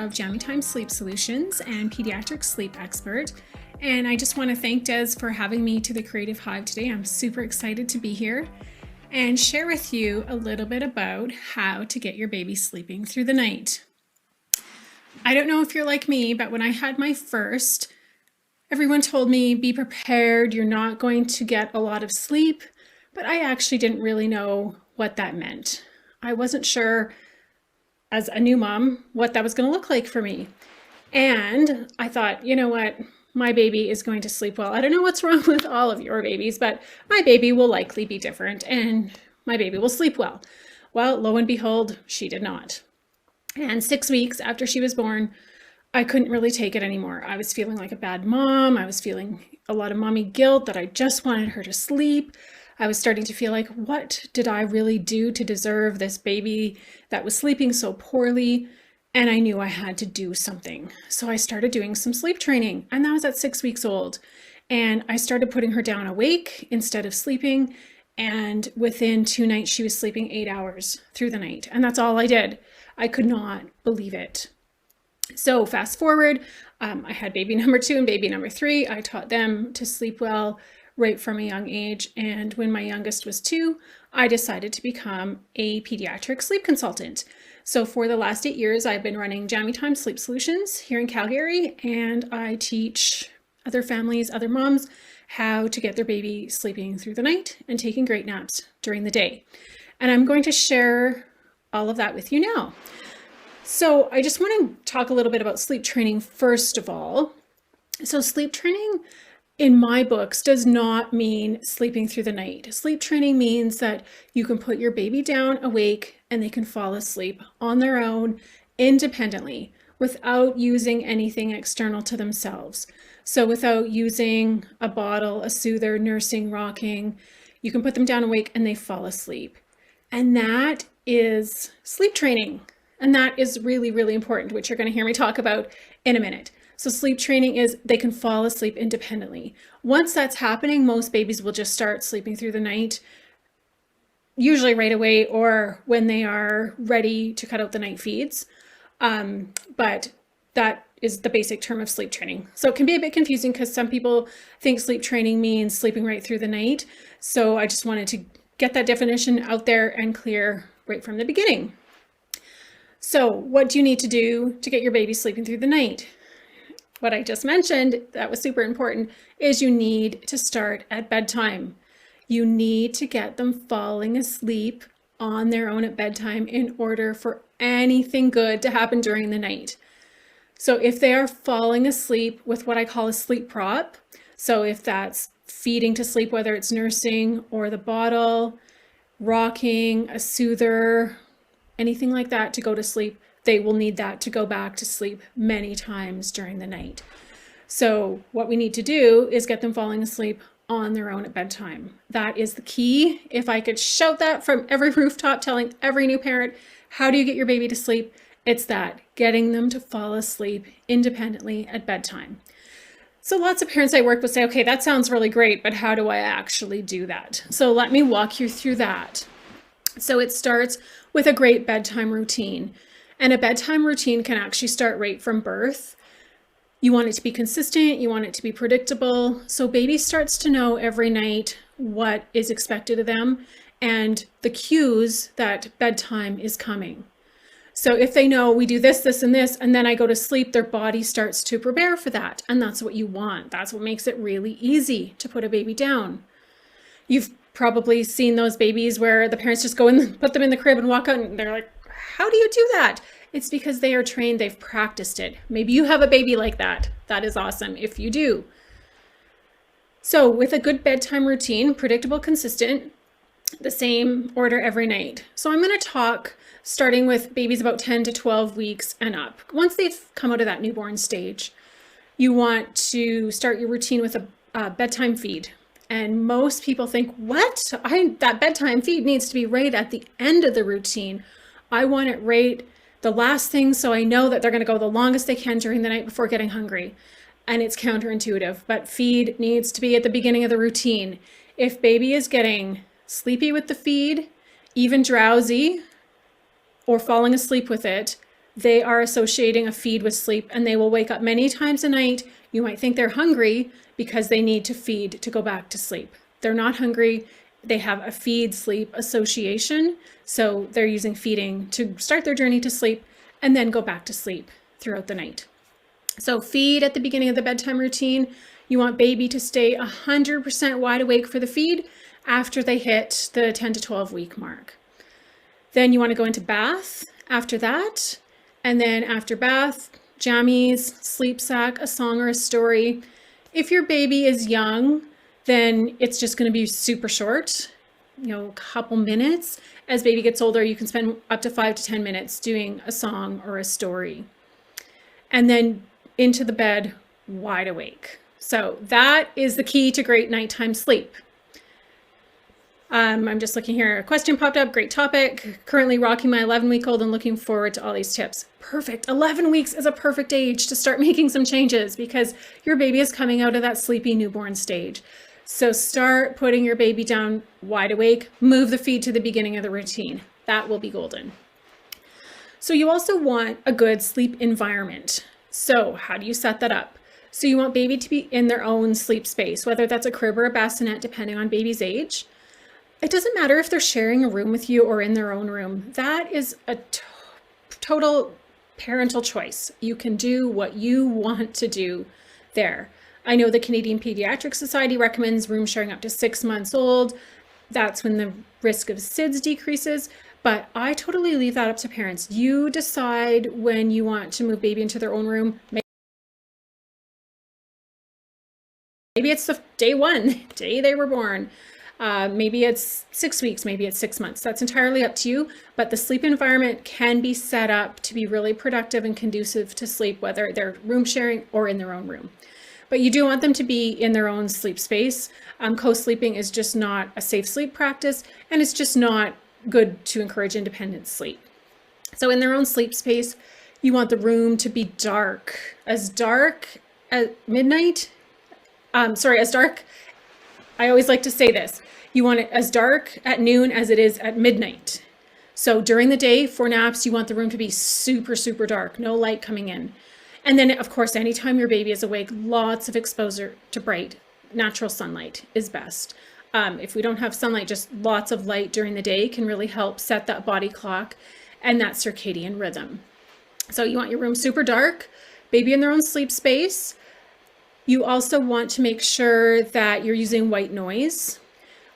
of Jammy Time Sleep Solutions and pediatric sleep expert. And I just want to thank Des for having me to the Creative Hive today. I'm super excited to be here and share with you a little bit about how to get your baby sleeping through the night. I don't know if you're like me, but when I had my first, everyone told me, be prepared, you're not going to get a lot of sleep, but I actually didn't really know what that meant. I wasn't sure as a new mom what that was going to look like for me. And I thought, you know what, my baby is going to sleep well. I don't know what's wrong with all of your babies, but my baby will likely be different and my baby will sleep well. Well, lo and behold, she did not. And 6 weeks after she was born, I couldn't really take it anymore. I was feeling like a bad mom. I was feeling a lot of mommy guilt that I just wanted her to sleep. I was starting to feel like, what did I really do to deserve this baby that was sleeping so poorly? And I knew I had to do something. So I started doing some sleep training, and that was at 6 weeks old. And I started putting her down awake instead of sleeping. And within 2 nights, she was sleeping 8 hours through the night. And that's all I did. I could not believe it. So fast forward, I had baby number 2 and baby number 3. I taught them to sleep well right from a young age. And when my youngest was 2, I decided to become a pediatric sleep consultant. So for the last 8 years, I've been running Jammy Time Sleep Solutions here in Calgary, and I teach other families, other moms, how to get their baby sleeping through the night and taking great naps during the day. And I'm going to share all of that with you now. So I just want to talk a little bit about sleep training first of all. So sleep training in my books does not mean sleeping through the night. Sleep training means that you can put your baby down awake and they can fall asleep on their own independently without using anything external to themselves. So without using a bottle, a soother, nursing, rocking, you can put them down awake and they fall asleep. And that is sleep training. And that is really, really important, which you're going to hear me talk about in a minute. So sleep training is they can fall asleep independently. Once that's happening, most babies will just start sleeping through the night, usually right away or when they are ready to cut out the night feeds. But that is the basic term of sleep training. So it can be a bit confusing because some people think sleep training means sleeping right through the night. So I just wanted to get that definition out there and clear right from the beginning. So what do you need to do to get your baby sleeping through the night? What I just mentioned, that was super important, is you need to start at bedtime. You need to get them falling asleep on their own at bedtime in order for anything good to happen during the night. So if they are falling asleep with what I call a sleep prop, so if that's feeding to sleep, whether it's nursing or the bottle, rocking, a soother, anything like that to go to sleep, they will need that to go back to sleep many times during the night. So what we need to do is get them falling asleep on their own at bedtime. That is the key. If I could shout that from every rooftop, telling every new parent, how do you get your baby to sleep? It's that, getting them to fall asleep independently at bedtime. So lots of parents I work with say, okay, that sounds really great, but how do I actually do that? So let me walk you through that. So it starts with a great bedtime routine. And a bedtime routine can actually start right from birth. You want it to be consistent, you want it to be predictable. So baby starts to know every night what is expected of them and the cues that bedtime is coming. So if they know we do this, this, and this, and then I go to sleep, their body starts to prepare for that. And that's what you want. That's what makes it really easy to put a baby down. You've probably seen those babies where the parents just go and put them in the crib and walk out and they're like, how do you do that? It's because they are trained, they've practiced it. Maybe you have a baby like that. That is awesome if you do. So with a good bedtime routine, predictable, consistent, the same order every night. So I'm going to talk starting with babies about 10 to 12 weeks and up. Once they've come out of that newborn stage, you want to start your routine with a bedtime feed. And most people think, what? That bedtime feed needs to be right at the end of the routine. I want it right the last thing so I know that they're going to go the longest they can during the night before getting hungry. And it's counterintuitive, but feed needs to be at the beginning of the routine. If baby is getting sleepy with the feed, even drowsy, or falling asleep with it, they are associating a feed with sleep, and they will wake up many times a night. You might think they're hungry because they need to feed to go back to sleep. They're not hungry. They have a feed sleep association. So they're using feeding to start their journey to sleep and then go back to sleep throughout the night. So feed at the beginning of the bedtime routine. You want baby to stay 100% wide awake for the feed after they hit the 10 to 12 week mark. Then you want to go into bath after that. And then after bath, jammies, sleep sack, a song or a story. If your baby is young, then it's just going to be super short, a couple minutes. As baby gets older, you can spend up to 5 to 10 minutes doing a song or a story. And then into the bed, wide awake. So that is the key to great nighttime sleep. I'm just looking here. A question popped up. Great topic. Currently rocking my 11-week-old and looking forward to all these tips. Perfect. 11 weeks is a perfect age to start making some changes because your baby is coming out of that sleepy newborn stage. So start putting your baby down wide awake. Move the feed to the beginning of the routine. That will be golden. So you also want a good sleep environment. So how do you set that up? So you want baby to be in their own sleep space, whether that's a crib or a bassinet, depending on baby's age. It doesn't matter if they're sharing a room with you or in their own room. That is a total parental choice. You can do what you want to do there. I know the Canadian Pediatric Society recommends room sharing up to 6 months old. That's when the risk of SIDS decreases, but I totally leave that up to parents. You decide when you want to move baby into their own room. Maybe it's the day one, day they were born. Maybe it's 6 weeks, maybe it's 6 months. That's entirely up to you, but the sleep environment can be set up to be really productive and conducive to sleep, whether they're room sharing or in their own room. But you do want them to be in their own sleep space. Co-sleeping is just not a safe sleep practice, and it's just not good to encourage independent sleep. So in their own sleep space, you want the room to be dark as midnight. As dark. I always like to say this. You want it as dark at noon as it is at midnight. So during the day for naps, you want the room to be super, super dark, no light coming in. And then of course, anytime your baby is awake, lots of exposure to bright natural sunlight is best. If we don't have sunlight, just lots of light during the day can really help set that body clock and that circadian rhythm. So you want your room super dark, baby in their own sleep space. You also want to make sure that you're using white noise.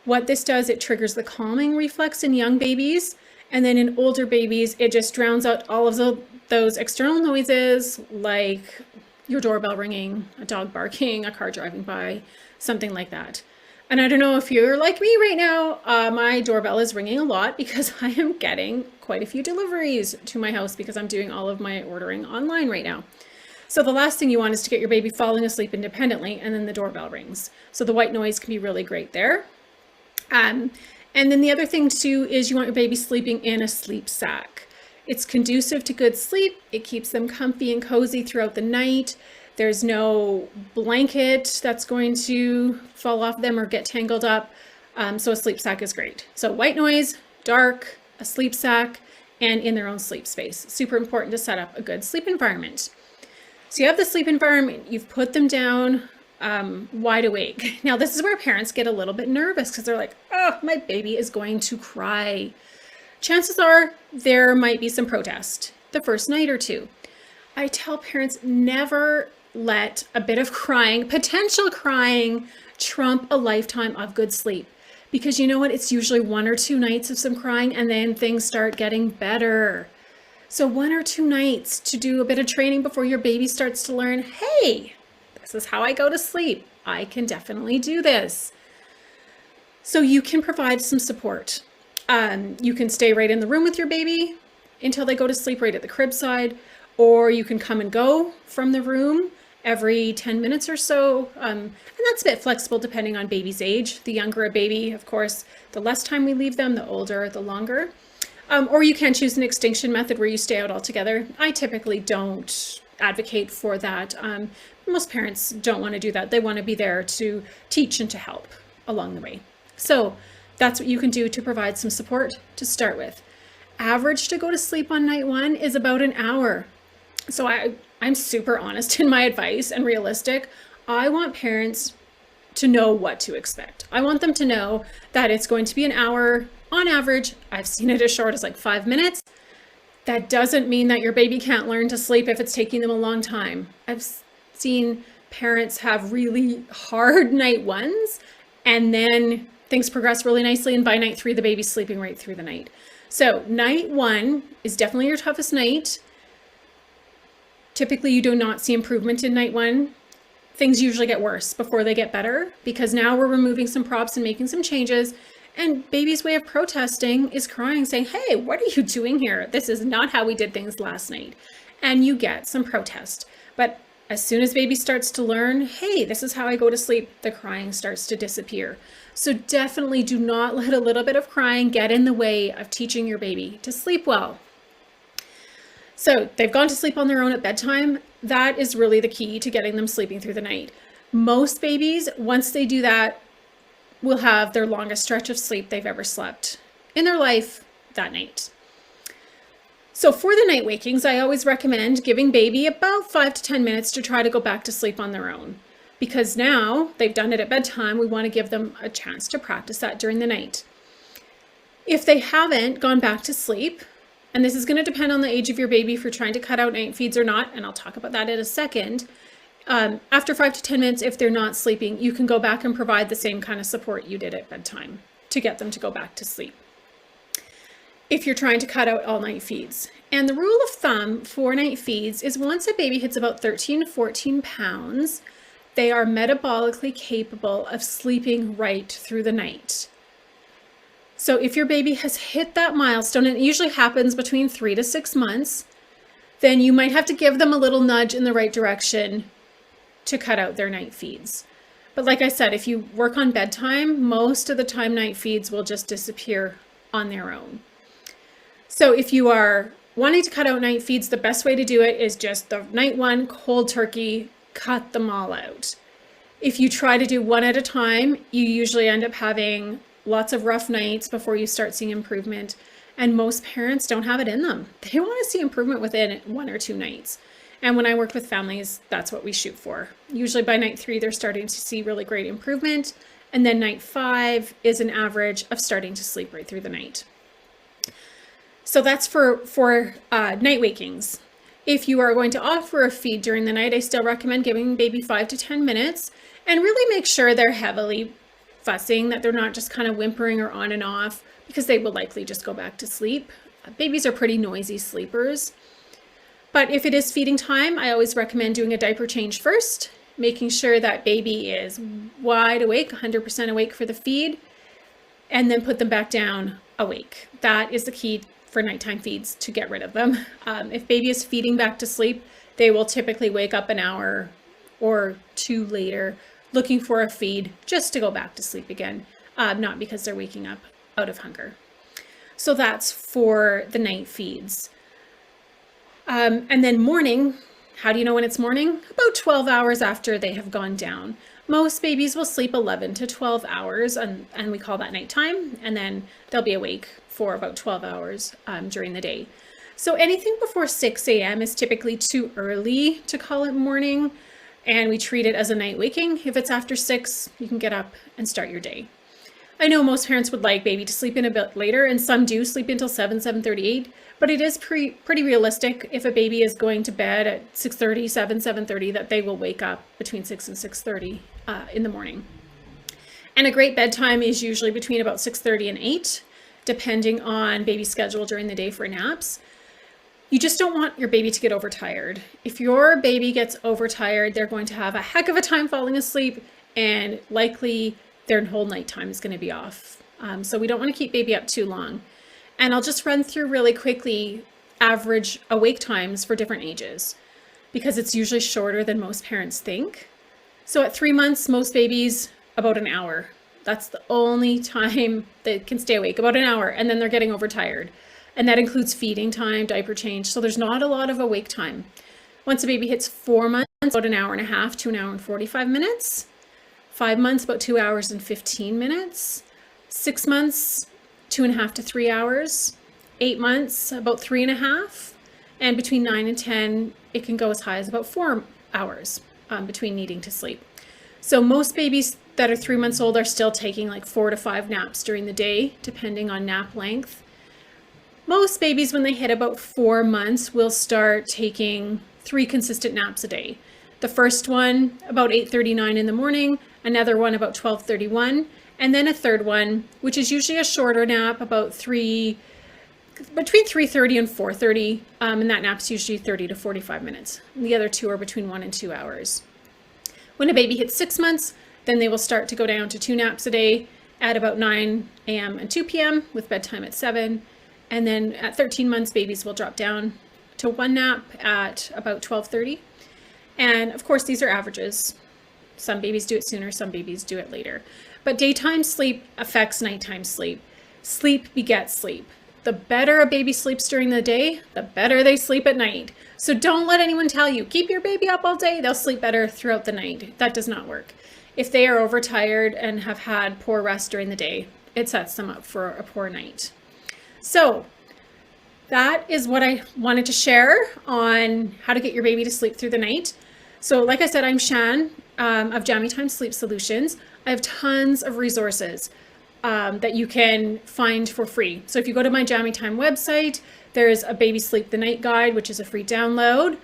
What this does, it triggers the calming reflex in young babies. And then in older babies, it just drowns out all of those external noises like your doorbell ringing, a dog barking, a car driving by, something like that. And I don't know if you're like me right now, my doorbell is ringing a lot because I am getting quite a few deliveries to my house because I'm doing all of my ordering online right now. So the last thing you want is to get your baby falling asleep independently and then the doorbell rings. So the white noise can be really great there. And then the other thing too is you want your baby sleeping in a sleep sack. It's conducive to good sleep. It keeps them comfy and cozy throughout the night. There's no blanket that's going to fall off them or get tangled up. So a sleep sack is great. So white noise, dark, a sleep sack, and in their own sleep space. Super important to set up a good sleep environment. So you have the sleep environment, you've put them down wide awake. Now this is where parents get a little bit nervous because they're like, oh, my baby is going to cry. Chances are there might be some protest the first night or two. I tell parents never let a bit of crying, potential crying, trump a lifetime of good sleep. Because you know what? It's usually 1 or 2 nights of some crying and then things start getting better. So 1 or 2 nights to do a bit of training before your baby starts to learn, hey, this is how I go to sleep. I can definitely do this. So you can provide some support. You can stay right in the room with your baby until they go to sleep right at the crib side, or you can come and go from the room every 10 minutes or so. And that's a bit flexible depending on baby's age. The younger a baby, of course, the less time we leave them, the older, the longer. Or you can choose an extinction method where you stay out altogether. I typically don't advocate for that. Most parents don't want to do that. They want to be there to teach and to help along the way. So that's what you can do to provide some support to start with. average to go to sleep on night one is about an hour. So I'm super honest in my advice and realistic. I want parents to know what to expect. I want them to know that it's going to be an hour on average. I've seen it as short as like 5 minutes. That doesn't mean that your baby can't learn to sleep if it's taking them a long time. I've seen parents have really hard night ones, and then things progress really nicely, and by night 3 the baby's sleeping right through the night. So night 1 is definitely your toughest night. Typically you do not see improvement in night 1. Things usually get worse before they get better, because now we're removing some props and making some changes, and baby's way of protesting is crying, saying, hey, what are you doing here? This is not how we did things last night. And you get some protest. But as soon as baby starts to learn, hey, this is how I go to sleep, the crying starts to disappear. So definitely do not let a little bit of crying get in the way of teaching your baby to sleep well. So they've gone to sleep on their own at bedtime. That is really the key to getting them sleeping through the night. Most babies, once they do that, will have their longest stretch of sleep they've ever slept in their life that night. So for the night wakings, I always recommend giving baby about 5 to 10 minutes to try to go back to sleep on their own. Because now they've done it at bedtime, we want to give them a chance to practice that during the night. If they haven't gone back to sleep, and this is going to depend on the age of your baby if you're trying to cut out night feeds or not, and I'll talk about that in a second. After 5 to 10 minutes, if they're not sleeping, you can go back and provide the same kind of support you did at bedtime to get them to go back to sleep, if you're trying to cut out all night feeds. And the rule of thumb for night feeds is once a baby hits about 13 to 14 pounds, they are metabolically capable of sleeping right through the night. So if your baby has hit that milestone, and it usually happens between 3 to 6 months, then you might have to give them a little nudge in the right direction to cut out their night feeds. But like I said, if you work on bedtime, most of the time night feeds will just disappear on their own. So if you are wanting to cut out night feeds, the best way to do it is just the night 1, cold turkey, cut them all out. If you try to do one at a time, you usually end up having lots of rough nights before you start seeing improvement. And most parents don't have it in them. They want to see improvement within 1 or 2 nights. And when I work with families, that's what we shoot for. Usually by night 3, they're starting to see really great improvement. And then night 5 is an average of starting to sleep right through the night. So that's for night wakings. If you are going to offer a feed during the night, I still recommend giving baby 5 to 10 minutes and really make sure they're heavily fussing, that they're not just kind of whimpering or on and off, because they will likely just go back to sleep. Babies are pretty noisy sleepers. But if it is feeding time, I always recommend doing a diaper change first, making sure that baby is wide awake, 100% awake for the feed, and then put them back down awake. That is the key for nighttime feeds, to get rid of them. If baby is feeding back to sleep, they will typically wake up an hour or 2 later looking for a feed just to go back to sleep again, not because they're waking up out of hunger. So that's for the night feeds. And then morning, how do you know when it's morning? About 12 hours after they have gone down. Most babies will sleep 11 to 12 hours, and we call that nighttime, and then they'll be awake for about 12 hours during the day. So anything before 6 a.m. is typically too early to call it morning, and we treat it as a night waking. If it's after 6, you can get up and start your day. I know most parents would like baby to sleep in a bit later, and some do sleep until 7:38, but it is pretty realistic if a baby is going to bed at 6:30, 7:30, that they will wake up between 6 and 6:30 in the morning. And a great bedtime is usually between about 6:30 and 8, depending on baby's schedule during the day for naps. You just don't want your baby to get overtired. If your baby gets overtired, they're going to have a heck of a time falling asleep, and likely their whole nighttime is going to be off. So we don't want to keep baby up too long. And I'll just run through really quickly average awake times for different ages, because it's usually shorter than most parents think. So at 3 months, most babies, about an hour. That's the only time they can stay awake, about an hour, and then they're getting overtired. And that includes feeding time, diaper change. So there's not a lot of awake time. Once a baby hits 4 months, about an hour and a half to an hour and 45 minutes. 5 months, about 2 hours and 15 minutes. 6 months, 2.5 to 3 hours. 8 months, about 3.5, and between 9 and 10, it can go as high as about 4 hours between needing to sleep. So most babies that are 3 months old are still taking like 4 to 5 naps during the day, depending on nap length. Most babies, when they hit about 4 months, will start taking 3 consistent naps a day. The first one about 8:39 in the morning, another one about 12:31, and then a third one, which is usually a shorter nap, about between 3:30 and 4:30, and that nap's usually 30 to 45 minutes. And the other 2 are between 1 and 2 hours. When a baby hits 6 months, then they will start to go down to 2 naps a day at about 9 a.m. and 2 p.m. with bedtime at 7. And then at 13 months, babies will drop down to 1 nap at about 12:30. And of course, these are averages. Some babies do it sooner, some babies do it later. But daytime sleep affects nighttime sleep. Sleep begets sleep. The better a baby sleeps during the day, the better they sleep at night. So don't let anyone tell you, keep your baby up all day, they'll sleep better throughout the night. That does not work. If they are overtired and have had poor rest during the day, it sets them up for a poor night. So that is what I wanted to share on how to get your baby to sleep through the night. So like I said, I'm Shan of Jammy Time Sleep Solutions. I have tons of resources that you can find for free. So if you go to my Jammy Time website, there's a Baby Sleep the Night guide, which is a free download.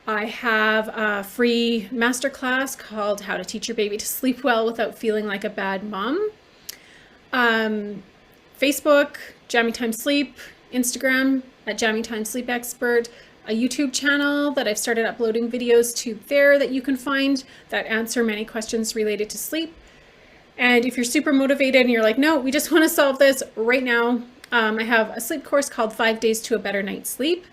I have a free masterclass called How to Teach Your Baby to Sleep Well Without Feeling Like a Bad Mom. Facebook, Jammy Time Sleep, Instagram at Jammy Time Sleep Expert, a YouTube channel that I've started uploading videos to there that you can find that answer many questions related to sleep. And if you're super motivated and you're like, no, we just want to solve this right now, I have a sleep course called 5 Days to a Better Night's Sleep.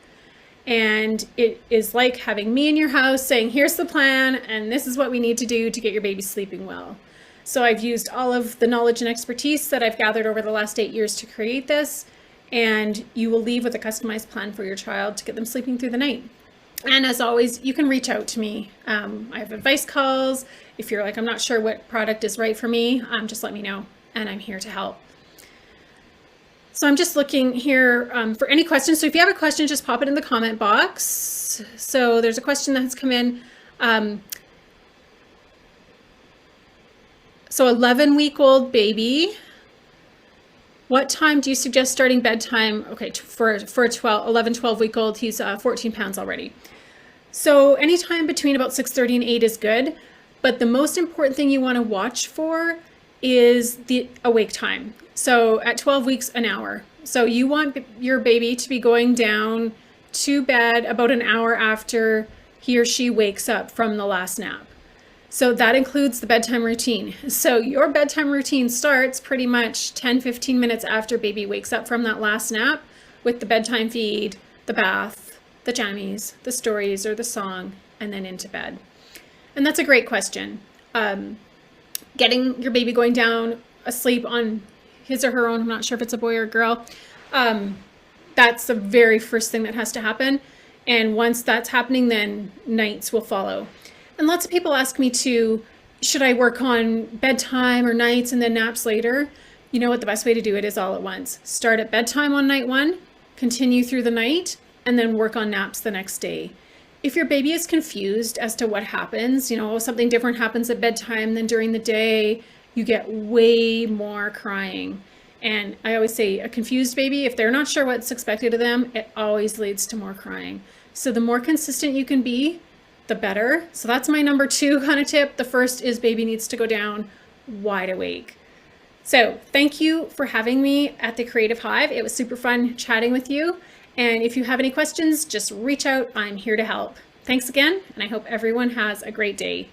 And it is like having me in your house saying, here's the plan, and this is what we need to do to get your baby sleeping well. So I've used all of the knowledge and expertise that I've gathered over the last 8 years to create this. And you will leave with a customized plan for your child to get them sleeping through the night. And as always, you can reach out to me. I have advice calls. If you're like, I'm not sure what product is right for me, just let me know, and I'm here to help. So I'm just looking here for any questions. So if you have a question, just pop it in the comment box. So there's a question that's come in. So 11-week-old baby. What time do you suggest starting bedtime? Okay, for a 11, 12-week-old, he's 14 pounds already. So anytime between about 6:30 and 8 is good. But the most important thing you want to watch for is the awake time. So at 12 weeks, an hour. So you want your baby to be going down to bed about an hour after he or she wakes up from the last nap. So that includes the bedtime routine. So your bedtime routine starts pretty much 10-15 minutes after baby wakes up from that last nap with the bedtime feed, the bath, the jammies, the stories or the song, and then into bed. And that's a great question. Getting your baby going down asleep on his or her own, I'm not sure if it's a boy or a girl, that's the very first thing that has to happen. And once that's happening, then nights will follow. And lots of people ask me too, should I work on bedtime or nights and then naps later? You know what, the best way to do it is all at once. Start at bedtime on night 1, continue through the night, and then work on naps the next day. If your baby is confused as to what happens, something different happens at bedtime than during the day, you get way more crying. And I always say a confused baby, if they're not sure what's expected of them, it always leads to more crying. So the more consistent you can be, the better. So that's my number 2 kind of tip. The first is baby needs to go down wide awake. So thank you for having me at the Creative Hive. It was super fun chatting with you. And if you have any questions, just reach out. I'm here to help. Thanks again, and I hope everyone has a great day.